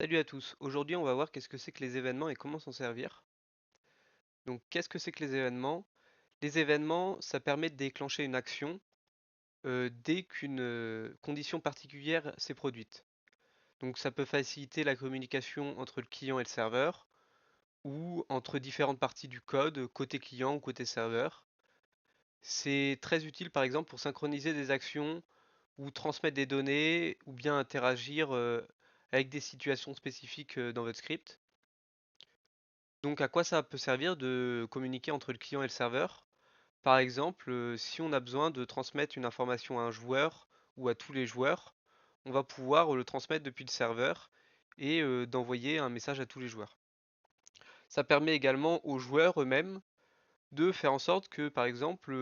Salut à tous, aujourd'hui on va voir qu'est-ce que c'est que les événements et comment s'en servir. Donc qu'est-ce que c'est que les événements? Les événements, ça permet de déclencher une action dès qu'une condition particulière s'est produite. Donc ça peut faciliter la communication entre le client et le serveur ou entre différentes parties du code, côté client ou côté serveur. C'est très utile par exemple pour synchroniser des actions ou transmettre des données ou bien interagir avec des situations spécifiques dans votre script. Donc à quoi ça peut servir de communiquer entre le client et le serveur? Par exemple, si on a besoin de transmettre une information à un joueur ou à tous les joueurs, on va pouvoir le transmettre depuis le serveur et d'envoyer un message à tous les joueurs. Ça permet également aux joueurs eux-mêmes de faire en sorte que, par exemple,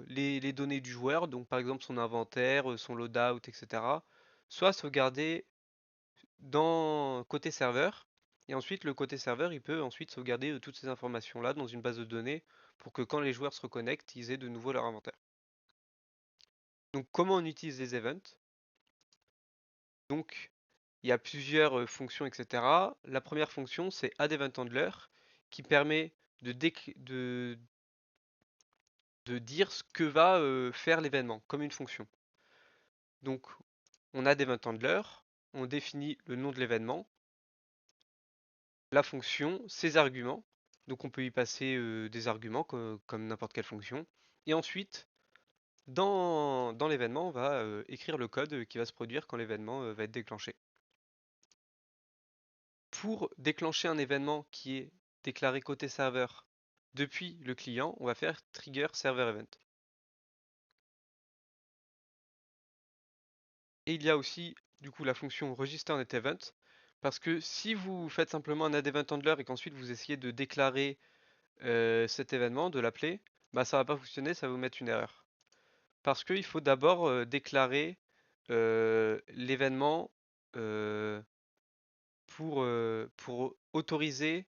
les données du joueur, donc par exemple son inventaire, son loadout, etc., soient sauvegardées dans côté serveur. Et ensuite, le côté serveur, il peut ensuite sauvegarder toutes ces informations-là dans une base de données pour que quand les joueurs se reconnectent, ils aient de nouveau leur inventaire. Donc, comment on utilise les events? Donc, il y a plusieurs fonctions, etc. La première fonction, c'est add-event-handler qui permet de dire ce que va faire l'événement comme une fonction. Donc, on a add-event-handler, on définit le nom de l'événement, la fonction, ses arguments. Donc on peut y passer des arguments comme n'importe quelle fonction. Et ensuite, dans l'événement, on va écrire le code qui va se produire quand l'événement va être déclenché. Pour déclencher un événement qui est déclaré côté serveur depuis le client, on va faire trigger server event. Et il y a aussi du coup la fonction register net event, parce que si vous faites simplement un add event handler et qu'ensuite vous essayez de déclarer cet événement, de l'appeler, bah ça va pas fonctionner, ça va vous mettre une erreur. Parce qu'il faut d'abord déclarer l'événement euh, pour autoriser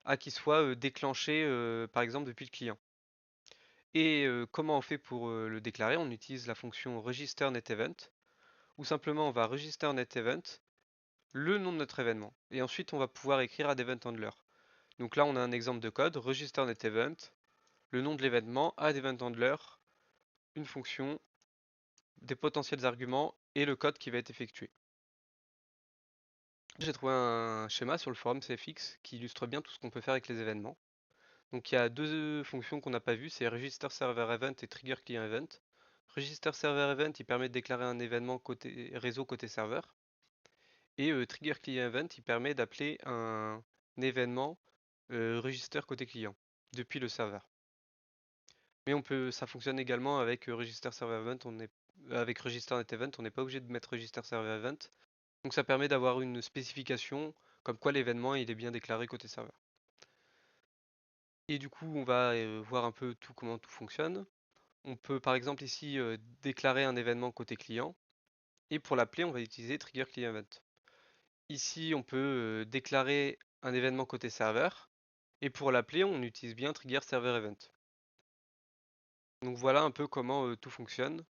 à qu'il soit déclenché par exemple depuis le client. Et comment on fait pour le déclarer? On utilise la fonction register net event, ou simplement on va register net event, le nom de notre événement. Et ensuite on va pouvoir écrire add event handler. Donc là on a un exemple de code, register net event, le nom de l'événement, add event handler, une fonction, des potentiels arguments et le code qui va être effectué. J'ai trouvé un schéma sur le forum CFX qui illustre bien tout ce qu'on peut faire avec les événements. Donc il y a deux fonctions qu'on n'a pas vues, c'est Register Server Event et Trigger Client Event. Register Server Event, il permet de déclarer un événement côté réseau côté serveur. Et Trigger Client Event, il permet d'appeler un événement Register côté client depuis le serveur. Mais ça fonctionne également avec Register Server Event, avec Register Net Event, on n'est pas obligé de mettre Register Server Event. Donc ça permet d'avoir une spécification comme quoi l'événement il est bien déclaré côté serveur. Et du coup, on va voir un peu comment tout fonctionne. On peut par exemple ici déclarer un événement côté client et pour l'appeler, on va utiliser Trigger Client Event. Ici, on peut déclarer un événement côté serveur et pour l'appeler, on utilise bien Trigger Server Event. Donc voilà un peu comment tout fonctionne.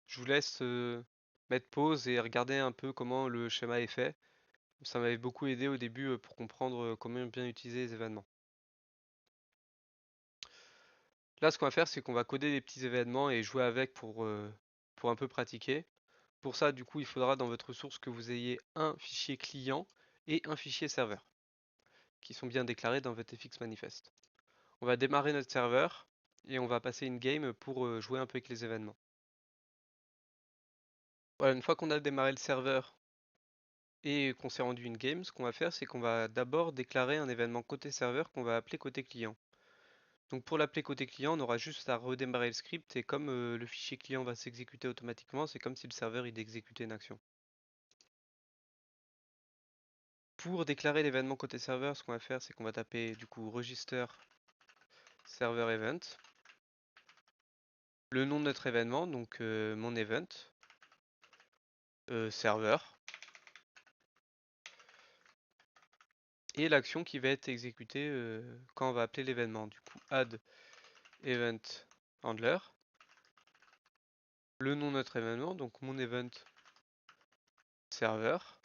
Je vous laisse mettre pause et regarder un peu comment le schéma est fait. Ça m'avait beaucoup aidé au début pour comprendre comment bien utiliser les événements. Là, ce qu'on va faire, c'est qu'on va coder des petits événements et jouer avec pour un peu pratiquer. Pour ça, du coup, il faudra dans votre source que vous ayez un fichier client et un fichier serveur qui sont bien déclarés dans votre FX manifest. On va démarrer notre serveur et on va passer une game pour jouer un peu avec les événements. Voilà, une fois qu'on a démarré le serveur et qu'on s'est rendu une game, ce qu'on va faire, c'est qu'on va d'abord déclarer un événement côté serveur qu'on va appeler côté client. Donc pour l'appeler côté client, on aura juste à redémarrer le script et comme le fichier client va s'exécuter automatiquement, c'est comme si le serveur il exécutait une action. Pour déclarer l'événement côté serveur, ce qu'on va faire, c'est qu'on va taper du coup register server event, le nom de notre événement, donc mon event, serveur, et l'action qui va être exécutée quand on va appeler l'événement. Du coup, add event handler, le nom de notre événement, donc mon event serveur.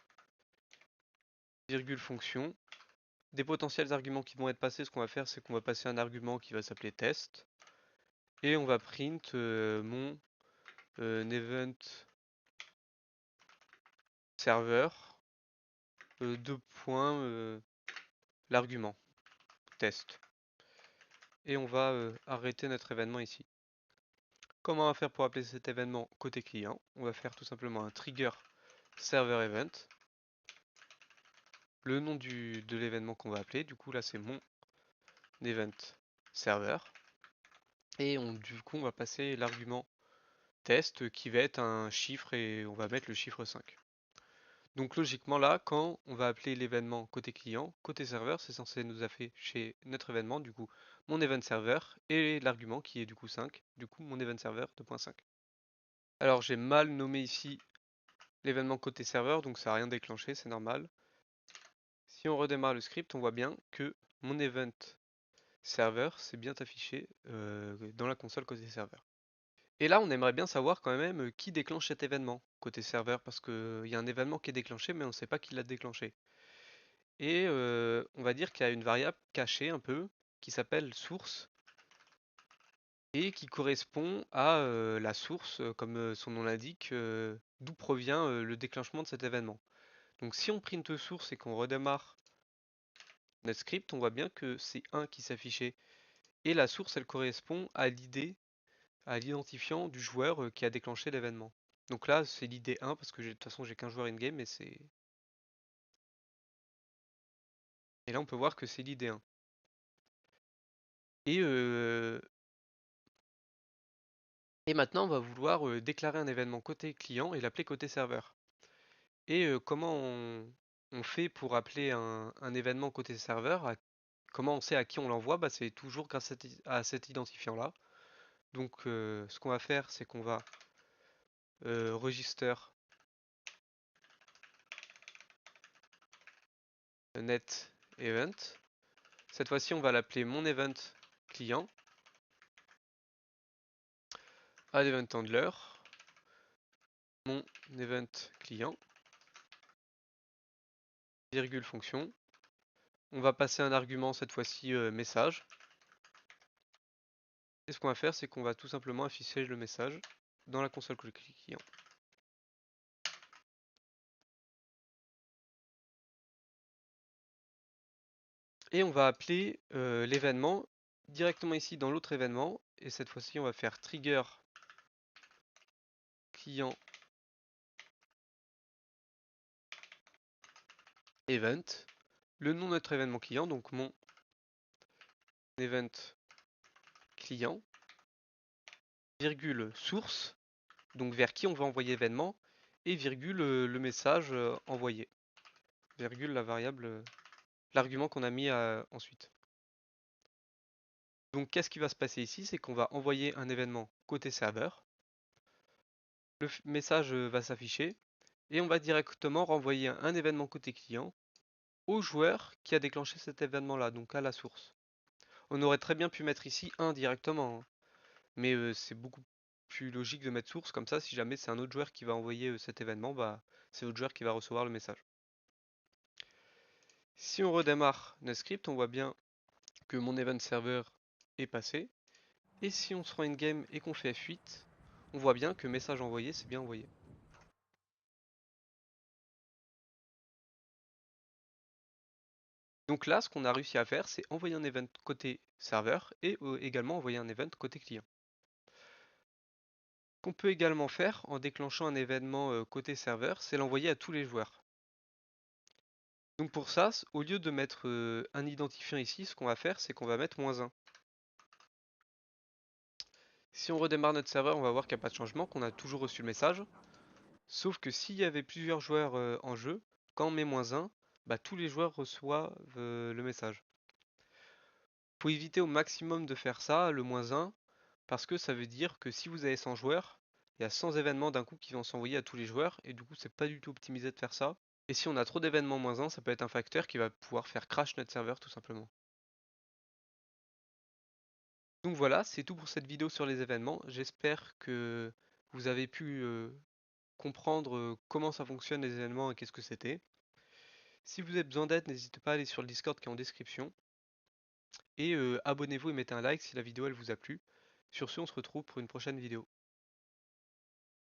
virgule fonction. Des potentiels arguments qui vont être passés, ce qu'on va faire, c'est qu'on va passer un argument qui va s'appeler test. Et on va print mon event server, deux points, l'argument test. Et on va arrêter notre événement ici. Comment on va faire pour appeler cet événement côté client? On va faire tout simplement un trigger server event. Le nom de l'événement qu'on va appeler, du coup là c'est mon event server. Et du coup on va passer l'argument test qui va être un chiffre et on va mettre le chiffre 5. Donc logiquement là, quand on va appeler l'événement côté client, côté serveur, c'est censé nous afficher notre événement, du coup mon event server et l'argument qui est du coup 5, du coup mon event server 2.5. Alors j'ai mal nommé ici l'événement côté serveur, donc ça n'a rien déclenché, c'est normal. Si on redémarre le script, on voit bien que mon event server s'est bien affiché dans la console côté serveur. Et là, on aimerait bien savoir quand même qui déclenche cet événement côté serveur, parce qu'il y a un événement qui est déclenché, mais on ne sait pas qui l'a déclenché. Et on va dire qu'il y a une variable cachée un peu, qui s'appelle source, et qui correspond à la source, comme son nom l'indique, d'où provient le déclenchement de cet événement. Donc si on print source et qu'on redémarre notre script, on voit bien que c'est 1 qui s'affichait. Et la source, elle correspond à l'ID, à l'identifiant du joueur qui a déclenché l'événement. Donc là, c'est l'ID 1 parce que de toute façon, j'ai qu'un joueur in-game et c'est. Et là, on peut voir que c'est l'ID 1. Et, et maintenant, on va vouloir déclarer un événement côté client et l'appeler côté serveur. Et comment on fait pour appeler un événement côté serveur? Comment on sait à qui on l'envoie? Bah, c'est toujours grâce à cet identifiant-là. Donc, ce qu'on va faire, c'est qu'on va register net event. Cette fois-ci, on va l'appeler mon event client, add event handler, mon event client, virgule fonction. On va passer un argument cette fois-ci message. Et ce qu'on va faire, c'est qu'on va tout simplement afficher le message dans la console client. Et on va appeler l'événement directement ici dans l'autre événement. Et cette fois-ci, on va faire trigger client event. Le nom de notre événement client, donc mon event client, virgule source, donc vers qui on va envoyer l'événement, et virgule le message envoyé, virgule la variable, l'argument qu'on a mis ensuite. Donc qu'est-ce qui va se passer ici? C'est qu'on va envoyer un événement côté serveur, le message va s'afficher, et on va directement renvoyer un événement côté client au joueur qui a déclenché cet événement-là, donc à la source. On aurait très bien pu mettre ici 1 directement, hein, mais c'est beaucoup plus logique de mettre source, comme ça si jamais c'est un autre joueur qui va envoyer cet événement, bah c'est l'autre joueur qui va recevoir le message. Si on redémarre notre script, on voit bien que mon event server est passé. Et si on se rend in-game et qu'on fait F8, on voit bien que message envoyé, c'est bien envoyé. Donc là, ce qu'on a réussi à faire, c'est envoyer un event côté serveur et également envoyer un event côté client. Ce qu'on peut également faire en déclenchant un événement côté serveur, c'est l'envoyer à tous les joueurs. Donc pour ça, au lieu de mettre un identifiant ici, ce qu'on va faire, c'est qu'on va mettre -1. Si on redémarre notre serveur, on va voir qu'il n'y a pas de changement, qu'on a toujours reçu le message. Sauf que s'il y avait plusieurs joueurs en jeu, quand on met -1, bah, tous les joueurs reçoivent le message. Faut éviter au maximum de faire ça, le -1, parce que ça veut dire que si vous avez 100 joueurs, il y a 100 événements d'un coup qui vont s'envoyer à tous les joueurs, et du coup c'est pas du tout optimisé de faire ça. Et si on a trop d'événements -1, ça peut être un facteur qui va pouvoir faire crash notre serveur tout simplement. Donc voilà, c'est tout pour cette vidéo sur les événements. J'espère que vous avez pu comprendre comment ça fonctionne les événements et qu'est-ce que c'était. Si vous avez besoin d'aide, n'hésitez pas à aller sur le Discord qui est en description. Et abonnez-vous et mettez un like si la vidéo elle vous a plu. Sur ce, on se retrouve pour une prochaine vidéo.